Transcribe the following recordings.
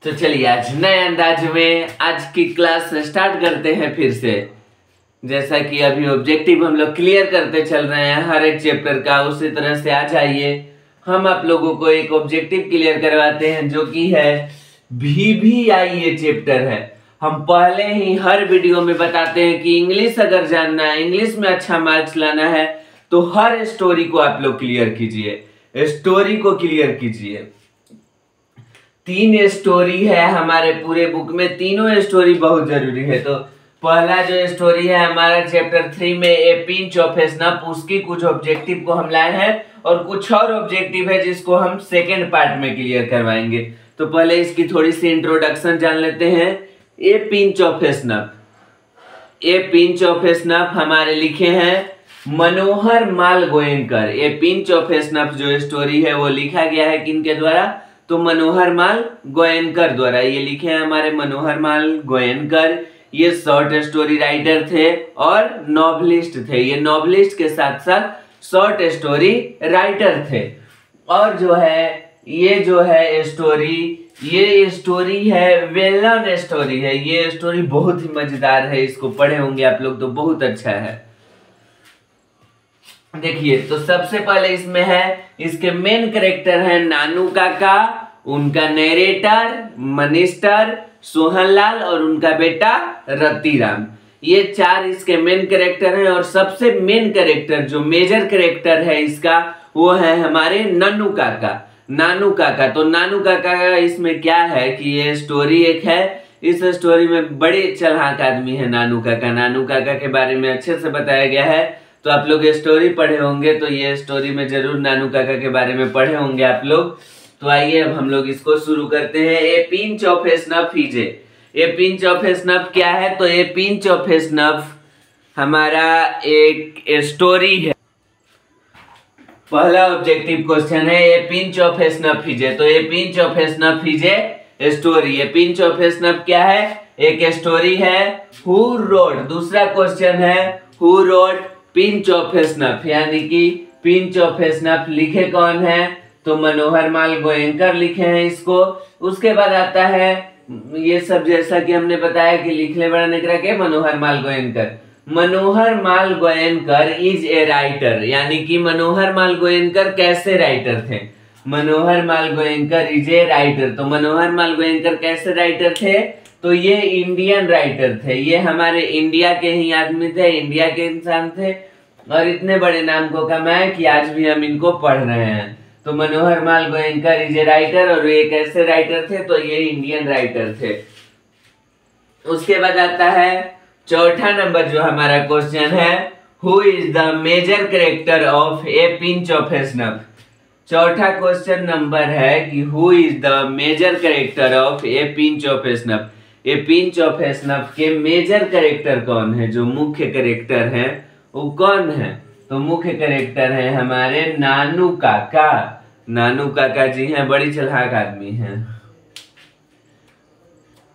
तो चलिए आज नए अंदाज में आज की क्लास स्टार्ट करते हैं फिर से। जैसा कि अभी ऑब्जेक्टिव हम लोग क्लियर करते चल रहे हैं हर एक चैप्टर का, उसी तरह से आज आइए हम आप लोगों को एक ऑब्जेक्टिव क्लियर करवाते हैं जो कि है VVI ये चैप्टर है। हम पहले ही हर वीडियो में बताते हैं कि इंग्लिश अगर जानना है, इंग्लिश में अच्छा मार्क्स लाना है तो हर स्टोरी को आप लोग क्लियर कीजिए, स्टोरी को क्लियर कीजिए। 3 स्टोरी है हमारे पूरे बुक में, तीनों स्टोरी बहुत जरूरी है। तो पहला जो स्टोरी है हमारा चैप्टर 3 में ए पिंच ऑफ स्नफ, उसकी कुछ ऑब्जेक्टिव को हम लाए हैं और कुछ और ऑब्जेक्टिव है जिसको हम सेकेंड पार्ट में क्लियर करवाएंगे। तो पहले इसकी थोड़ी सी इंट्रोडक्शन जान लेते हैं। A pinch of snuff, a pinch of snuff हमारे लिखे हैं मनोहर माल गोयनकर। ए पिंच ऑफ स्नफ जो स्टोरी है वो लिखा गया है किनके द्वारा? तो मनोहर माल गोयनकर द्वारा। ये लिखे हैं हमारे मनोहर माल गोयनकर। ये शॉर्ट स्टोरी राइटर थे और नॉवलिस्ट थे। ये नॉवलिस्ट के साथ साथ शॉर्ट स्टोरी राइटर थे। और जो है स्टोरी, ये स्टोरी है वेल नोन स्टोरी है। ये स्टोरी बहुत ही मजेदार है, इसको पढ़े होंगे आप लोग तो बहुत अच्छा है। देखिए तो सबसे पहले इसमें है, इसके मेन कैरेक्टर है नानू काका, उनका नरेटर मनिस्टर सोहनलाल और उनका बेटा रतिराम। ये 4 इसके मेन कैरेक्टर हैं। और सबसे मेन कैरेक्टर जो मेजर कैरेक्टर है इसका वो है हमारे नानू काका। नानू काका, तो नानू काका का इसमें क्या है कि ये स्टोरी एक है, इस स्टोरी में बड़े चालाक आदमी है नानू काका। नानू काका के बारे में अच्छे से बताया गया है। तो आप लोग स्टोरी पढ़े होंगे तो ये स्टोरी में जरूर नानू काका के बारे में पढ़े होंगे आप लोग। तो आइए अब हम लोग इसको शुरू करते हैं। ए पिंच ऑफ स्नफ हीजे। ए पिंच ऑफ स्नफ क्या है? तो ए पिंच ऑफ स्नफ हमारा एक स्टोरी है। पहला ऑब्जेक्टिव क्वेश्चन है ए पिंच ऑफ स्नफ हीजे। तो ए पिंच ऑफ स्नफ हीजे story. A pinch of snuff क्या है? एक स्टोरी है। हु रोट, दूसरा क्वेश्चन है who wrote pinch of snuff, यानी कि पिंच ऑफ स्नफ लिखे कौन है? तो मनोहर माल गोयनकर लिखे हैं इसको। उसके बाद आता है ये सब, जैसा कि हमने बताया कि लिखने बड़ा निकरा के मनोहर माल गोयनकर। मनोहर माल गोयनकर इज ए राइटर, यानी कि मनोहर माल गोयनकर कैसे राइटर थे? मनोहर माल गोयनकर इज ए राइटर। तो मनोहर माल गोयनकर कैसे राइटर थे? तो ये इंडियन राइटर थे। ये हमारे इंडिया के ही आदमी थे, इंडिया के इंसान थे और इतने बड़े नाम को कमाए कि आज भी हम इनको पढ़ रहे हैं। तो मनोहर माल गोयनकर इज ए राइटर। और ये कैसे राइटर थे? तो ये इंडियन राइटर थे। उसके बाद आता है चौथा नंबर जो हमारा क्वेश्चन है, who is the major character of a pinch of snuff. चौथा क्वेश्चन नंबर है कि who is the major character of a pinch of snuff. A pinch of snuff के मेजर कैरेक्टर कौन है? जो मुख्य कैरेक्टर है वो कौन है? तो मुख्य कैरेक्टर है हमारे नानू काका। नानू काका जी हैं, बड़ी चालाक आदमी हैं।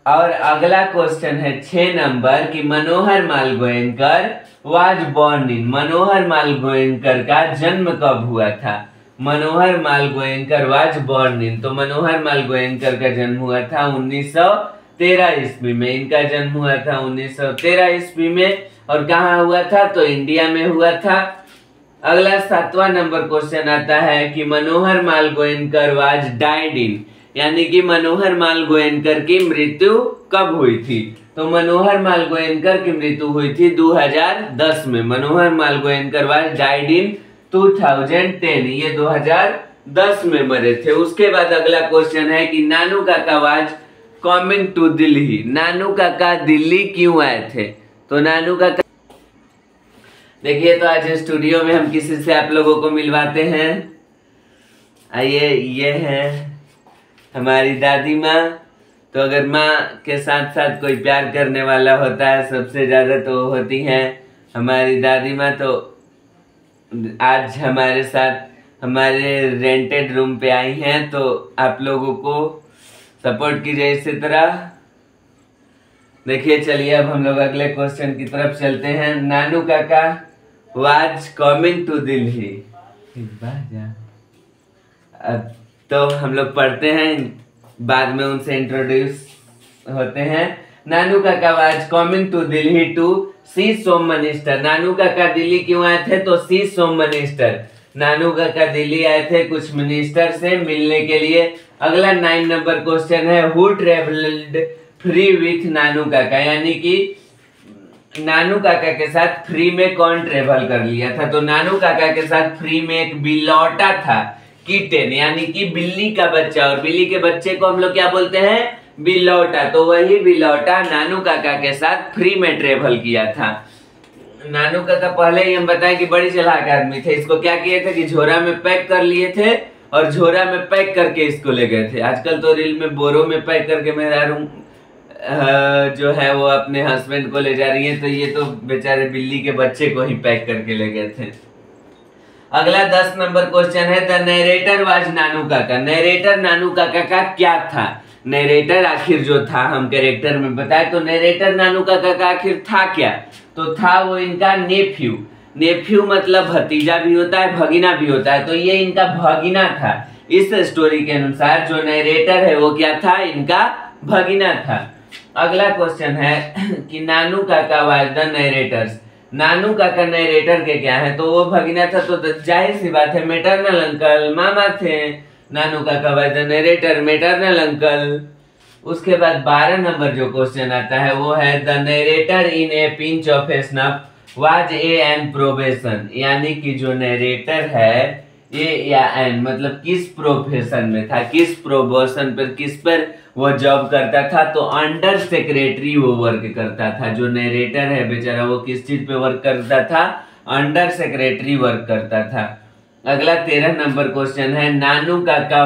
और अगला क्वेश्चन है 6 नंबर कि मनोहर माल गोयनकर वाज बोर्न इन। मनोहर माल गोयनकर का जन्म कब हुआ था? मनोहर माल गोयनकर वाज बोर्न इन। तो मनोहर माल गोयनकर का जन्म हुआ था 1913 ईस्वी में। इनका जन्म हुआ था 1913 ईस्वी में। और कहाँ हुआ था? तो इंडिया में हुआ था। अगला 7वां नंबर क्वेश्चन आता है कि मनोहर माल गोयनकर वाज डाइड इन, यानी कि मनोहर माल गोयनकर की मृत्यु कब हुई थी? तो मनोहर माल गोयनकर की मृत्यु हुई थी 2010 में। मनोहर माल गोयनकर वाज डाइड इन 2010। ये 2010 में मरे थे। उसके बाद अगला क्वेश्चन है कि नानू Kaka was coming to Delhi. नानू काका दिल्ली क्यों आए थे? तो नानू काका, देखिए तो आज स्टूडियो में हम किसी से आप लोगों को मिलवाते हैं। आइए, ये है हमारी दादी माँ। तो अगर माँ के साथ साथ कोई प्यार करने वाला होता है सबसे ज्यादा तो होती हैं हमारी दादी माँ। तो आज हमारे साथ हमारे रेंटेड रूम पे आई हैं, तो आप लोगों को सपोर्ट कीजिए इसी तरह। देखिए चलिए अब हम लोग अगले क्वेश्चन की तरफ चलते हैं। Nanu Kaka was coming to Delhi. तो हम लोग पढ़ते हैं बाद में उनसे इंट्रोड्यूस होते हैं। Nanu Kaka was coming to Delhi to see home minister. Nanu Kaka Delhi क्यों आए थे? तो सी होम मिनिस्टर। नानू काका दिल्ली आए थे कुछ मिनिस्टर से मिलने के लिए। अगला 9 नंबर क्वेश्चन है, हु ट्रेवल्ड फ्री विथ नानू काका, यानी कि नानू काका के साथ फ्री में कौन ट्रेवल कर लिया था? तो नानू काका के साथ फ्री में एक बिलौटा था, किटेन, यानी कि बिल्ली का बच्चा, और बिल्ली के बच्चे को हम लोग क्या बोलते हैं? बिलौटा। तो वही बिलौटा नानू काका के साथ फ्री में ट्रेवल किया था। नानू काका पहले ही हम बताएं कि बड़ी चालाक आदमी थे। इसको क्या किए थे कि झोरा में पैक कर लिए थे और झोरा में पैक करके इसको ले गए थे। आजकल तो रील में बोरों में पैक करके मेहरारू जो है वो अपने हस्बैंड को ले जा रही है, तो ये तो बेचारे बिल्ली के बच्चे को ही पैक करके ले गए थे। अगला 10 नंबर क्वेश्चन है, द नरेटर वाज नानू काका। नरेटर नानू काका का क्या था? नरेटर आखिर जो था, हम कैरेक्टर में बताए, तो नरेटर नानू काका का आखिर था क्या? तो था वो इनका नेफ्यू। नेफ्यू मतलब भतीजा भी होता है, भगिना भी होता है, तो ये इनका भगिना था। इस स्टोरी के अनुसार जो नरेटर है वो क्या था? इनका भगिना था। अगला क्वेश्चन है कि नानू काका वाज द नरेटर्स। नानू काका नरेटर के क्या है? तो वो भगिना था, तो जाहिर सी बात है मेटरनल अंकल मामा थे। नानू Kaka was the narrator, maternal uncle. उसके बाद 12 नंबर जो क्वेश्चन आता है वो है, the narrator in a pinch of snuff was a an profession, यानी कि जो नरेटर है ए या एन मतलब किस प्रोफेशन में था, किस प्रोमोशन पर, किस पर वो जॉब करता था? तो अंडर सेक्रेटरी वो वर्क करता था। जो नरेटर है बेचारा वो किस चीज पे वर्क करता था? अंडर सेक्रेटरी वर्क करता था। अगला 13 नंबर क्वेश्चन है, Nanu Kaka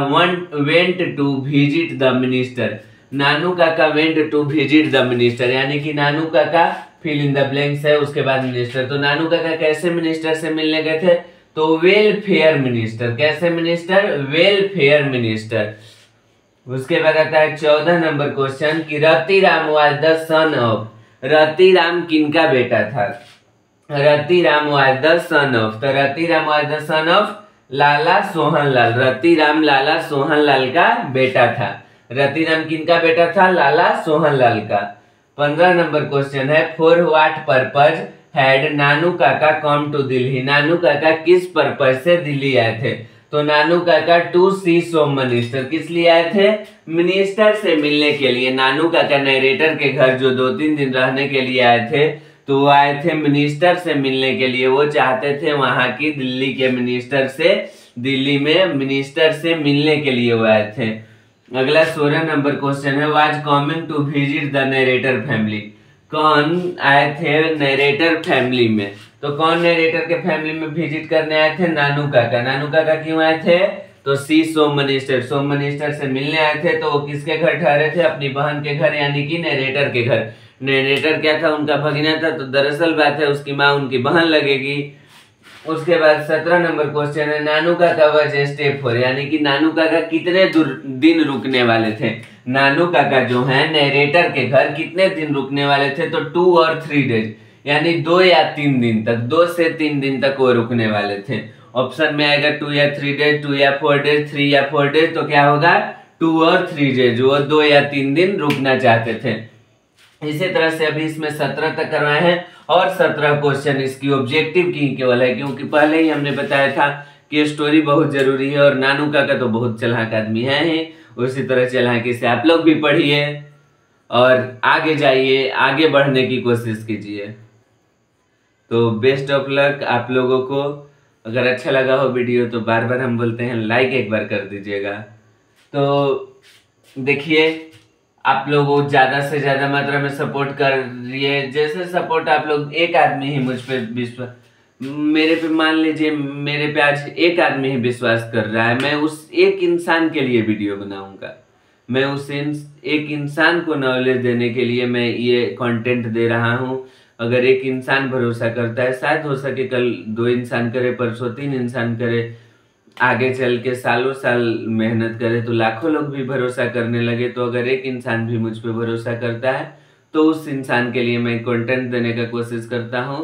went to visit the minister. Nanu Kaka went to visit the minister, यानी कि नानू काका फिल इन द ब्लैंक्स है, उसके बाद मिनिस्टर। तो नानू काका कैसे मिनिस्टर से मिलने गए थे? तो वेलफेयर मिनिस्टर। कैसे मिनिस्टर? Welfare minister. उसके बाद आता है 14 नंबर क्वेश्चन कि Ratiram was the son of. Ratiram किनका बेटा था? Ratiram was the son of. तो Ratiram was the son of Lala Sohanlal. Ratiram Lala Sohanlal का बेटा था। रतिराम किनका बेटा था? लाला सोहनलाल का। 15 नंबर क्वेश्चन है, फॉर व्हाट पर्पज हैड नानू काका कम टू दिल्ली। नानू काका किस पर्पज से दिल्ली आए थे? तो नानू काका टू सी होम मिनिस्टर। किस लिए आए थे? मिनिस्टर से मिलने के लिए। नानू काका नरेटर के घर जो 2-3 दिन रहने के लिए आए थे, तो वो आए थे मिनिस्टर से मिलने के लिए। वो चाहते थे वहां की दिल्ली के मिनिस्टर से, दिल्ली में मिनिस्टर से मिलने के लिए वो आए थे। अगला 16 नंबर क्वेश्चन है, was coming to visit the narrator family. कौन आए थे नरेटर फैमिली में? तो कौन नरेटर के फैमिली में विजिट करने आए थे? नानू काका। नानू काका क्यों आए थे? तो सी सोम मिनिस्टर, सोम मिनिस्टर से मिलने आए थे। तो वो किसके घर ठहरे थे? अपनी बहन के घर, यानी कि नरेटर के घर। नरेटर क्या था? उनका भगिना था, तो दरअसल बात है उसकी माँ उनकी बहन लगेगी। उसके बाद 17 नंबर क्वेश्चन है, Nanu Kaka was stay for, यानी कि नानू काका कितने दिन रुकने वाले थे? नानू काका जो है नरेटर के घर कितने दिन रुकने वाले थे? तो 2 और 3 डेज, यानी 2 या 3 दिन तक, 2 से 3 दिन तक वो रुकने वाले थे। ऑप्शन में आएगा 2 या 3 डेज, 2 या 4 डेज, 3 या 4 डेज, तो क्या होगा? 2 और 3 डेज। वो 2 या 3 दिन रुकना चाहते थे। इसी तरह से अभी इसमें 17 तक करवाए हैं और 17 क्वेश्चन इसकी ऑब्जेक्टिव की केवल है, क्योंकि पहले ही हमने बताया था कि स्टोरी बहुत जरूरी है और नानू काका तो बहुत चालाक आदमी है ही। उसी तरह चालाकी से आप लोग भी पढ़िए और आगे जाइए, आगे बढ़ने की कोशिश कीजिए। तो बेस्ट ऑफ लक आप लोगों को। अगर अच्छा लगा हो वीडियो तो बार बार हम बोलते हैं लाइक एक बार कर दीजिएगा। तो देखिए, आप लोग ज़्यादा से ज़्यादा मात्रा में सपोर्ट कर रही जैसे सपोर्ट आप लोग, एक आदमी ही मुझ पे विश्वास, मेरे पे मान लीजिए मेरे पे आज एक आदमी ही विश्वास कर रहा है, मैं उस एक इंसान के लिए वीडियो बनाऊंगा। मैं उस एक इंसान को नॉलेज देने के लिए मैं ये कंटेंट दे रहा हूँ। अगर एक इंसान भरोसा करता है, शायद हो सके कल 2 इंसान करे, परसों 3 इंसान करे, आगे चल के सालों साल मेहनत करे तो लाखों लोग भी भरोसा करने लगे। तो अगर एक इंसान भी मुझ पे भरोसा करता है तो उस इंसान के लिए मैं कंटेंट देने का कोशिश करता हूँ।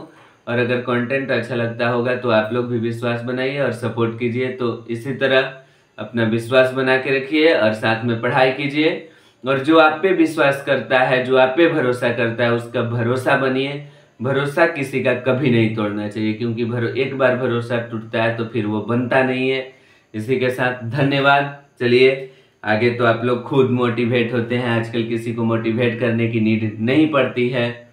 और अगर कंटेंट अच्छा लगता होगा तो आप लोग भी विश्वास बनाइए और सपोर्ट कीजिए। तो इसी तरह अपना विश्वास बना के रखिए और साथ में पढ़ाई कीजिए। और जो आप पे विश्वास करता है, जो आप पे भरोसा करता है, उसका भरोसा बनिए। भरोसा किसी का कभी नहीं तोड़ना चाहिए, क्योंकि एक बार भरोसा टूटता है तो फिर वो बनता नहीं है। इसी के साथ धन्यवाद। चलिए आगे तो आप लोग खुद मोटिवेट होते हैं, आजकल किसी को मोटिवेट करने की नीड नहीं पड़ती है।